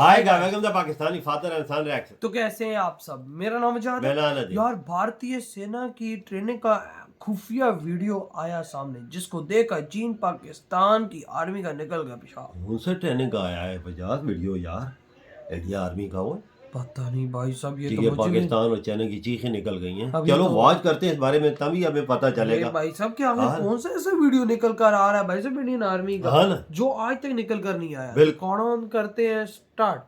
आएगा welcome the Pakistani father and son reaction. तो कैसे हैं आप सब? मेरा नाम अजाद है। यार भारतीय सेना की ट्रेनिंग का खुफिया वीडियो आया सामने, जिसको देखकर चीन पाकिस्तान की आर्मी का निकल गया पेशाब। उनसे ट्रेनिंग का आया है 50 वीडियो यार, इंडिया आर्मी का वो पता नहीं भाई साहब, ये तो पाकिस्तान और चाइना की चीखें निकल गई हैं। चलो तो वॉच करते हैं इस बारे में, तभी हमें पता चलेगा भाई साहब कि आगे कौन सा ऐसा वीडियो निकल कर आ रहा है भाई साहब इंडियन आर्मी का, हाँ जो आज तक निकल कर नहीं आया। बिल्कुल। कौन करते हैं स्टार्ट।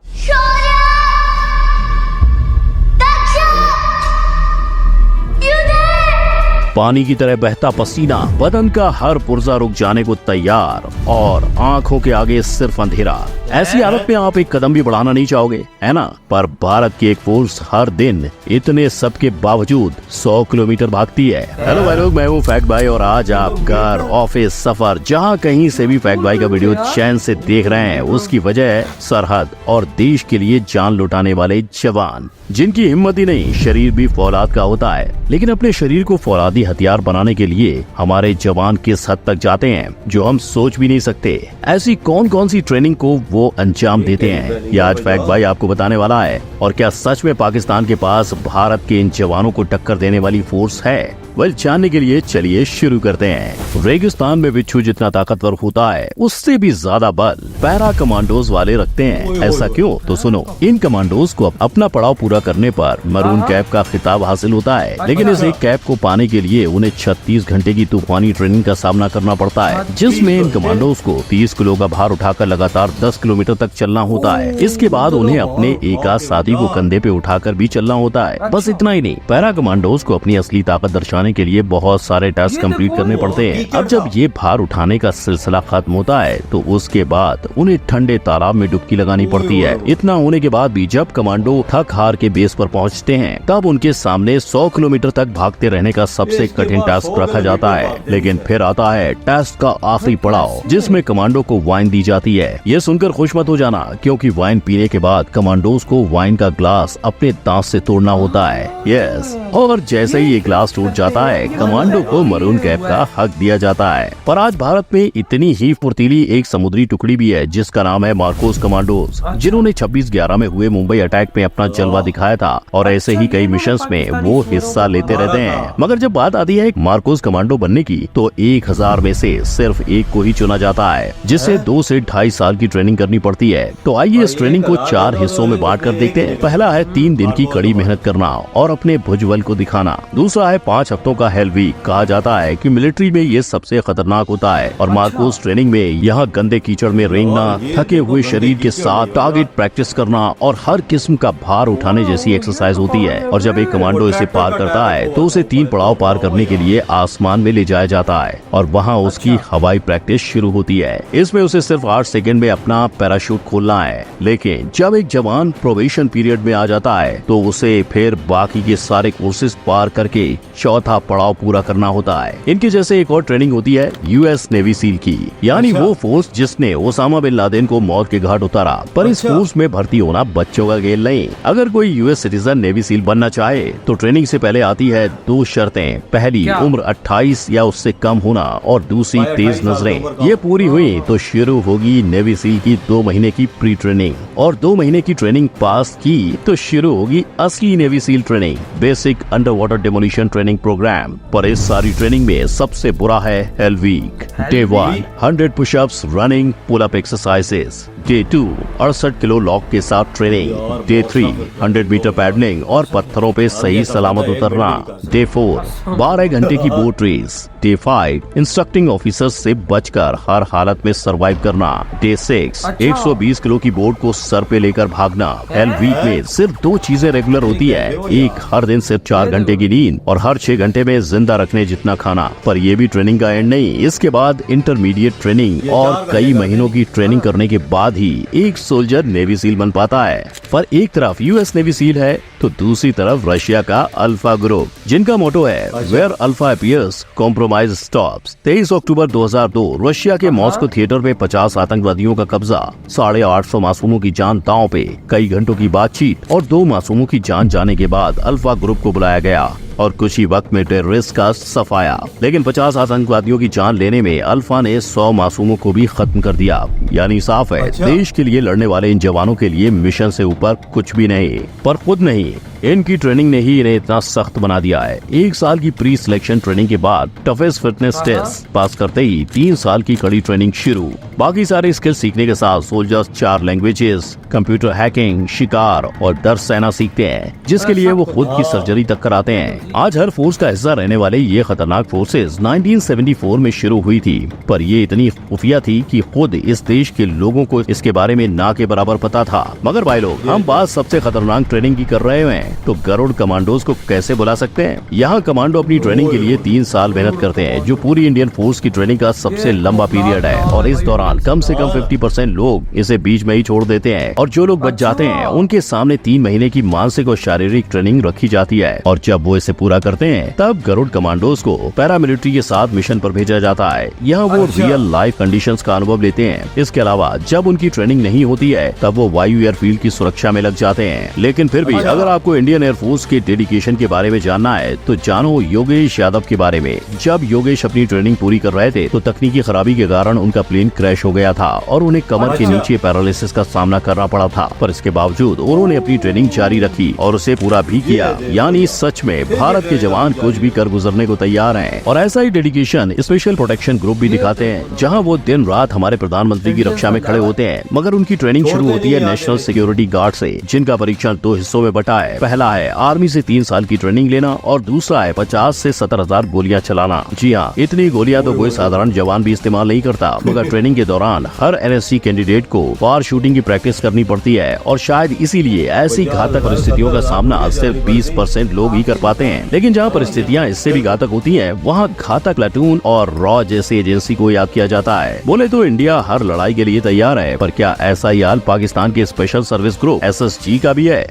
पानी की तरह बहता पसीना, बदन का हर पुर्जा रुक जाने को तैयार और आंखों के आगे सिर्फ अंधेरा। ऐसी हालत में आप एक कदम भी बढ़ाना नहीं चाहोगे, है ना? पर भारत की एक फोर्स हर दिन इतने सब के बावजूद 100 किलोमीटर भागती है। हेलो भाई लोग, मैं हूँ फैक्ट भाई और आज आप घर, ऑफिस, सफर, जहाँ कहीं से भी फैक्ट भाई का वीडियो चैन से देख रहे हैं, उसकी वजह है सरहद और देश के लिए जान लुटाने वाले जवान, जिनकी हिम्मत ही नहीं शरीर भी फौलाद का होता है। लेकिन अपने शरीर को फौलादी हथियार बनाने के लिए हमारे जवान किस हद तक जाते हैं जो हम सोच भी नहीं सकते। ऐसी कौन कौन सी ट्रेनिंग को वो अंजाम देते हैं, ये आज फैक्ट भाई आपको बताने वाला है। और क्या सच में पाकिस्तान के पास भारत के इन जवानों को टक्कर देने वाली फोर्स है? जानने के लिए चलिए शुरू करते हैं। रेगिस्तान में बिच्छू जितना ताकतवर होता है, उससे भी ज्यादा बल पैरा कमांडोज वाले रखते हैं। ऐसा क्यों? तो सुनो, इन कमांडोज को अपना पड़ाव पूरा करने पर मरून कैप का खिताब हासिल होता है, लेकिन इस एक कैप को पाने के लिए उन्हें 36 घंटे की तूफानी ट्रेनिंग का सामना करना पड़ता है, जिसमें इन कमांडोज को 30 किलो का भार उठाकर लगातार 10 किलोमीटर तक चलना होता है। इसके बाद उन्हें अपने एक आध साथी को कंधे पे उठाकर भी चलना होता है। बस इतना ही नहीं, पैरा कमांडोज को अपनी असली ताकत दर्शाने के लिए बहुत सारे टास्क कंप्लीट करने पड़ते हैं। अब जब ये भार उठाने का सिलसिला खत्म होता है तो उसके बाद उन्हें ठंडे तालाब में डुबकी लगानी पड़ती है। इतना होने के बाद भी जब कमांडो थक हार के बेस पर पहुंचते हैं, तब उनके सामने 100 किलोमीटर तक भागते रहने का सबसे कठिन टास्क रखा जाता है। लेकिन फिर आता है टास्क का आखिरी पड़ाव, जिसमें कमांडो को वाइन दी जाती है। ये सुनकर खुश मत हो जाना, क्योंकि वाइन पीने के बाद कमांडोज को वाइन का ग्लास अपने दांत से तोड़ना होता है। यस, और जैसे ही ये ग्लास टूट जाता है, कमांडो को मरून कैप का हक दिया जाता है। पर आज भारत में इतनी ही फुर्तीली एक समुद्री टुकड़ी भी है, जिसका नाम है मार्कोस कमांडोज, जिन्होंने 26/11 में हुए मुंबई अटैक में अपना जलवा दिखाया था। और ऐसे ही कई मिशंस में वो हिस्सा लेते रहते हैं। मगर जब बात आती है मार्कोस कमांडो बनने की, तो 1000 में से सिर्फ एक को ही चुना जाता है, जिसे 2 से 2.5 साल की ट्रेनिंग करनी पड़ती है। तो आइए इस ट्रेनिंग को 4 हिस्सों में बांट कर देखते हैं। पहला है 3 दिन की कड़ी मेहनत करना और अपने भुजबल को दिखाना। दूसरा है 5 हफ्तों का हेल वीक। कहा जाता है कि मिलिट्री में ये सबसे खतरनाक होता है। और मार्कोस ट्रेनिंग में यहाँ गंदे कीचड़ में रेंगना, थके हुए शरीर के साथ टारगेट प्रैक्टिस करना और हर किस्म का भार उठाने जैसी एक्सरसाइज होती है। और जब एक कमांडो इसे पार करता है तो उसे 3 पड़ाव पार करने के लिए आसमान में ले जाया जाता है और वहाँ उसकी हवाई प्रैक्टिस शुरू होती है। इसमें उसे सिर्फ 8 सेकंड में अपना पैराशूट खोलना है। लेकिन जब एक जवान प्रोबेशन पीरियड में आ जाता है तो उसे फिर बाकी के सारे कोर्सेज पार करके चौथा पड़ाव पूरा करना होता है। इनके जैसे एक और ट्रेनिंग होती है यूएस नेवी सील की, यानी वो फोर्स जिसने ओसामा बिन लादेन को मौत के घाट उतारा। पर इस फोर्स में भर्ती होना बच्चों का खेल नहीं। अगर कोई यूएस सिटीजन नेवी सील बनना चाहे तो ट्रेनिंग से पहले आती है 2 शर्तें। पहली, उम्र 28 या उससे कम होना, और दूसरी तेज नजरें। ये पूरी हुई तो शुरू होगी नेवी सील की 2 महीने की प्री ट्रेनिंग, और 2 महीने की ट्रेनिंग पास की तो शुरू होगी असली navy seal training, basic under water demolition training program. पर इस सारी ट्रेनिंग में सबसे बुरा है hell week. Day 1 100 pushups, running, pull up exercises. Day 2 68 kilo log के साथ ट्रेनिंग। डे 3 100 मीटर पैडलिंग और पत्थरों पे सही सलामत उतरना। डे 4 12 घंटे की boat race. Day 5 instructing officers से बचकर हर हालत में सरवाइव करना। डे 6 120 किलो की बोट को सर पे लेकर भागना। हेल वीक में सिर्फ 2 चीजें रेगुलर होती है, एक हर दिन सिर्फ 4 घंटे की नींद और हर 6 घंटे में जिंदा रखने जितना खाना। पर ये भी ट्रेनिंग का एंड नहीं, इसके बाद इंटरमीडिएट ट्रेनिंग और कई महीनों की ट्रेनिंग करने के बाद ही एक सोल्जर नेवी सील बन पाता है। पर एक तरफ यूएस नेवी सील है तो दूसरी तरफ रशिया का अल्फा ग्रुप, जिनका मोटो है where alpha appears compromise stops. 23 अक्टूबर 2002 रशिया के मॉस्को थिएटर पे 50 आतंकवादियों का कब्जा, 850 मासूमों की जान दांव पे, कई घंटों की बातचीत और 2 मासूमों की जान जाने के बाद अल्फा ग्रुप को बुलाया गया। और कुछ ही वक्त में टेररिस्ट का सफाया। लेकिन 50 आतंकवादियों की जान लेने में अल्फा ने 100 मासूमों को भी खत्म कर दिया। यानी साफ है, देश के लिए लड़ने वाले इन जवानों के लिए मिशन से ऊपर कुछ भी नहीं। पर खुद नहीं, इनकी ट्रेनिंग ने ही इन्हें इतना सख्त बना दिया है। 1 साल की प्री सिलेक्शन ट्रेनिंग के बाद टफेस्ट फिटनेस टेस्ट पास करते ही 3 साल की कड़ी ट्रेनिंग शुरू। बाकी सारे स्किल सीखने के साथ सोल्जर्स 4 लैंग्वेजेस, कंप्यूटर हैकिंग, शिकार और डर सहना सीखते हैं, जिसके लिए वो खुद की सर्जरी तक कराते हैं। आज हर फोर्स का हिस्सा रहने वाले ये खतरनाक फोर्सेज 1974 में शुरू हुई थी, पर ये इतनी खुफिया थी कि खुद इस देश के लोगों को इसके बारे में ना के बराबर पता था। मगर भाई लोग, हम बात सबसे खतरनाक ट्रेनिंग की कर रहे हैं, तो गरुड़ कमांडोज को कैसे बुला सकते हैं? यहाँ कमांडो अपनी ट्रेनिंग के लिए 3 साल मेहनत करते हैं, जो पूरी इंडियन फोर्स की ट्रेनिंग का सबसे लंबा पीरियड है। और इस दौरान कम से कम 50% लोग इसे बीच में ही छोड़ देते हैं, और जो लोग बच जाते हैं उनके सामने 3 महीने की मानसिक और शारीरिक ट्रेनिंग रखी जाती है। और जब वो इसे पूरा करते हैं, तब गरुड़ कमांडोज को पैरामिलिट्री के साथ मिशन पर भेजा जाता है। यहाँ वो रियल लाइफ कंडीशंस का अनुभव लेते हैं। इसके अलावा जब उनकी ट्रेनिंग नहीं होती है, तब वो वायु एयरफील्ड की सुरक्षा में लग जाते हैं। लेकिन फिर भी अगर आपको इंडियन एयरफोर्स के डेडिकेशन के बारे में जानना है, तो जानो योगेश यादव के बारे में। जब योगेश अपनी ट्रेनिंग पूरी कर रहे थे, तो तकनीकी खराबी के कारण उनका प्लेन क्रैश हो गया था और उन्हें कमर के नीचे पैरालिसिस का सामना करना पड़ा था। पर इसके बावजूद उन्होंने अपनी ट्रेनिंग जारी रखी और उसे पूरा भी किया। यानी सच में भारत के जवान कुछ भी कर गुजरने को तैयार हैं। और ऐसा ही डेडिकेशन स्पेशल प्रोटेक्शन ग्रुप भी दिखाते हैं, जहाँ वो दिन रात हमारे प्रधानमंत्री की रक्षा में खड़े होते हैं। मगर उनकी ट्रेनिंग शुरू होती है नेशनल सिक्योरिटी गार्ड से, जिनका परीक्षण 2 हिस्सों में बटा है। पहला है आर्मी से 3 साल की ट्रेनिंग लेना, और दूसरा है 50 से 70,000 गोलियां चलाना। जी हाँ, इतनी गोलियां तो कोई साधारण जवान भी इस्तेमाल नहीं करता। मगर ट्रेनिंग के दौरान हर एनएससी कैंडिडेट को फार शूटिंग की प्रैक्टिस करनी पड़ती है, और शायद इसीलिए ऐसी घातक परिस्थितियों का सामना सिर्फ 20% लोग ही कर पाते हैं। लेकिन जहाँ परिस्थितियाँ इससे भी घातक होती हैं, वहाँ घातक प्लाटून और रॉ जैसी एजेंसी को याद किया जाता है। बोले तो इंडिया हर लड़ाई के लिए तैयार है, पर क्या ऐसा ही हाल पाकिस्तान के स्पेशल सर्विस ग्रुप एसएसजी का भी है?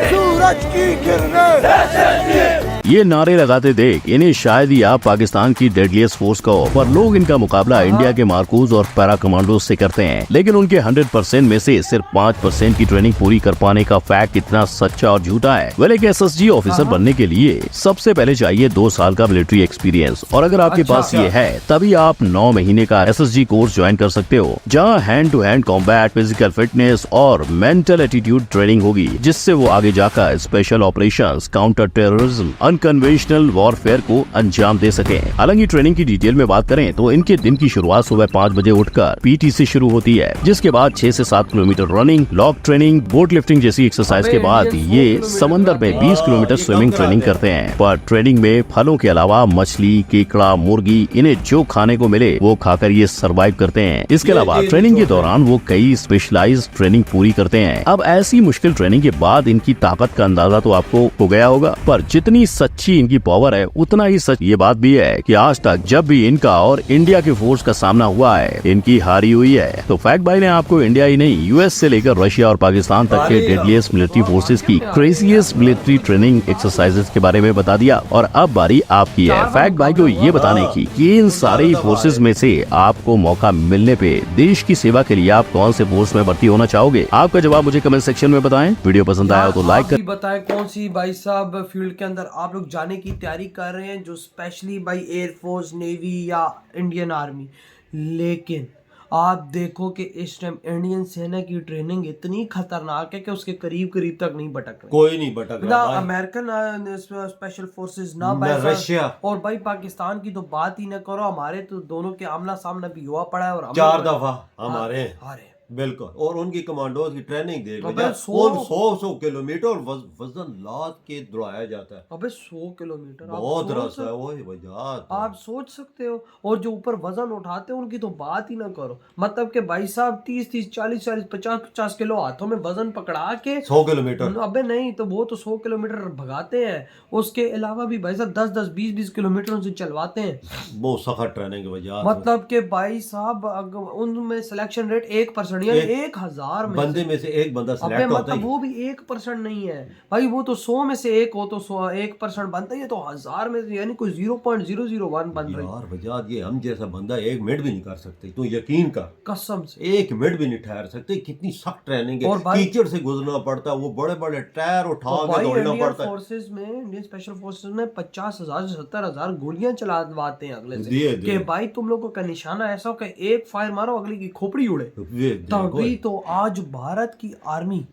सूरज की किरणें। ये नारे लगाते देख इन्हें शायद ही आप पाकिस्तान की डेडलीस्ट फोर्स कहो, पर लोग इनका मुकाबला इंडिया के मार्कूज और पैरा कमांडो से करते हैं। लेकिन उनके 100% में से सिर्फ 5% की ट्रेनिंग पूरी कर पाने का फैक्ट कितना सच्चा और झूठा है? वेल, एक एसएसजी ऑफिसर बनने के लिए सबसे पहले चाहिए 2 साल का मिलिट्री एक्सपीरियंस, और अगर आपके पास ये है, तभी आप 9 महीने का एसएसजी कोर्स ज्वाइन कर सकते हो, जहाँ hand to hand combat, physical fitness और मेंटल एटीट्यूड ट्रेनिंग होगी, जिससे वो आगे जाकर special operations, counter terrorism, unconventional warfare को अंजाम दे सके। हालांकि ट्रेनिंग की डिटेल में बात करें तो इनके दिन की शुरुआत सुबह 5 बजे उठकर पीटी से शुरू होती है, जिसके बाद 6 से 7 kilometre running, lock training, boat lifting जैसी एक्सरसाइज के बाद ये समंदर में 20 किलोमीटर स्विमिंग ट्रेनिंग करते हैं। पर ट्रेनिंग में फलों के अलावा मछली, केकड़ा, मुर्गी, इन्हें जो खाने को मिले वो खाकर ये सर्वाइव करते हैं। इसके अलावा ट्रेनिंग के दौरान वो कई स्पेशलाइज्ड ट्रेनिंग पूरी करते हैं। अब ऐसी मुश्किल ट्रेनिंग के बाद इनकी ताकत का अंदाजा तो आपको हो गया होगा, पर जितनी सच्ची इनकी पावर है, उतना ही सच ये बात भी है कि आज तक जब भी इनका और इंडिया के फोर्स का सामना हुआ है, इनकी हारी हुई है। तो फैक्ट भाई ने आपको इंडिया ही नहीं, यूएस से लेकर रशिया और पाकिस्तान तक के डेडलीस्ट मिलिट्री फोर्सेस की क्रेजीएस्ट मिलिट्री ट्रेनिंग एक्सरसाइजेस के बारे में बता दिया। और अब बारी आपकी है फैक्ट भाई को ये बताने की कि इन सारी फोर्सेस में से आपको मौका मिलने पे देश की सेवा के लिए आप कौन से फोर्स में भर्ती होना चाहोगे? आपका जवाब मुझे कमेंट सेक्शन में बताएं। वीडियो पसंद आया हो तो लाइक कर बताएं कौन सी भाई साहब फील्ड के अंदर आप लोग जाने की तैयारी कर रहे हैं, जो स्पेशली भाई एयरफोर्स, नेवी या इंडियन आर्मी। लेकिन आप देखो कि इस टाइम इंडियन सेना की ट्रेनिंग इतनी खतरनाक है कि उसके करीब करीब तक नहीं भटक रहे। कोई नहीं भटक रहा, ना अमेरिकन स्पेशल फोर्सेस, ना रशिया, और भाई पाकिस्तान की तो बात ही ना करो। हमारे तो दोनों के आमना सामना भी हुआ पड़ा है, और 4 दफा हमारे हारे। बिल्कुल। और उनकी कमांडोज की ट्रेनिंग देख लो, 100 किलोमीटर वजन लाद के दौड़ाया जाता है। अबे 100 किलोमीटर बहुत रास्ता है वो वजह, आप सोच सकते हो। और जो ऊपर वजन उठाते हैं उनकी तो बात ही ना करो। मतलब कि भाई साहब 30-30, 40-40, 50-50 किलो हाथों में वजन पकड़ा के 100 किलोमीटर। अबे नहीं, तो वो तो 100 किलोमीटर भगाते हैं। उसके अलावा भी भाई साहब 10-10, 20-20 किलोमीटर उनसे चलवाते हैं। वो सख्त ट्रेनिंग की वजह, मतलब कि भाई साहब उनमें सिलेक्शन रेट 1% 1% यानी 1000 में बंदे में से एक बंदा अबे सिलेक्ट होता मतलब है। वो भी 1% नहीं है भाई, वो तो 100 में से एक हो तो 1% बनता ही है, तो 1000 में से यानी कोई 0.001 बन रही यार वजाद, ये हम जैसा बंदा 1 मिनट भी नहीं कर सकते, तू यकीन कर, कसम से। 1 मिनट भी नहीं ठहर सकते। कितनी सख्त ट्रेनिंग है, और भाई- कीचड़ से गुजरना पड़ता है, वो बड़े बड़े टायर उठा तो के भाई दौड़ना इंडियन पड़ता है। फोर्सेस में, इंडियन स्पेशल फोर्सेस में 50,000 से 70,000 गोलियां चलावाते हैं अगले से दिए कि भाई तुम लोगों का निशाना ऐसा हो कि एक फायर मारो अगले की खोपड़ी उड़े। तभी तो आज भारत की आर्मी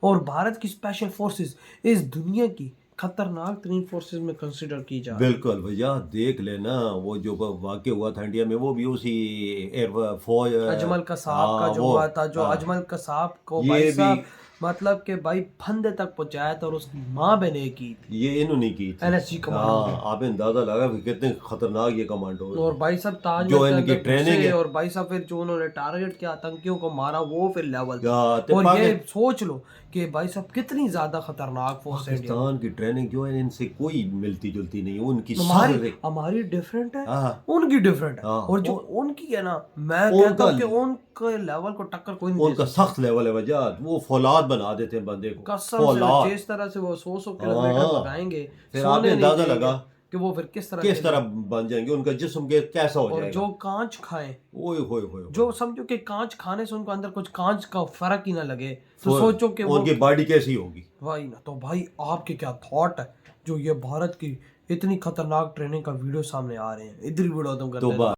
और भारत की स्पेशल फोर्सेस इस दुनिया की खतरनाक तरीन फोर्सेस में कंसिडर की जा रही है। बिल्कुल भैया, देख लेना वो जो वाक़ हुआ था इंडिया में, वो भी उसी एयर फौज अजमल कसाब का जो हुआ था, जो अजमल कसाब को ये भाई भी- साहब मतलब के भाई फंदे तक पहुंचाया था और उसकी माँ बहने की थी ये इन्होंने की थी। NSG कमांडो हाँ, आप अंदाजा लगा कि कितने खतरनाक ये कमांडो हैं। और भाई साहब ताज जो महल के इनकी अंदर ट्रेनिंग घुसे है। और भाई साहब फिर जो उन्होंने टारगेट किया आतंकियों को मारा, वो फिर लेवल था। या, तो और ये सोच लो कि भाई साहब कितनी ज्यादा खतरनाक फोर्स है इंडिया। पाकिस्तान की ट्रेनिंग जो है इनसे कोई मिलती जुलती नहीं है, उनकी हमारी सारी- हमारी डिफरेंट है, हाँ। उनकी डिफरेंट है। हाँ। और जो उनकी है ना, मैं उनका- कहता हूँ कि उनके लेवल को टक्कर कोई नहीं दे उनका सकता। सख्त लेवल है वजह, वो फौलाद बना देते हैं बंदे को, कसम से फौलाद। जिस तरह से वो 100 किलोमीटर हाँ। भगाएंगे, फिर सोने आपने नहीं अंदाजा देंगे लगा कि वो फिर किस तरह किस तरह बन जाएंगे, उनका जिस्म के कैसा हो और जाएगा। जो कांच खाएं, ओए होए होए, जो समझो कि कांच खाने से उनको अंदर कुछ कांच का फर्क ही ना लगे, तो वो- सोचो कि वो उनकी बॉडी कैसी होगी। भाई ना। तो भाई आपके क्या थॉट है जो ये भारत की इतनी खतरनाक ट्रेनिंग का वीडियो सामने आ रहे हैं, इधर ही वीडियो तुम करते तो हैं।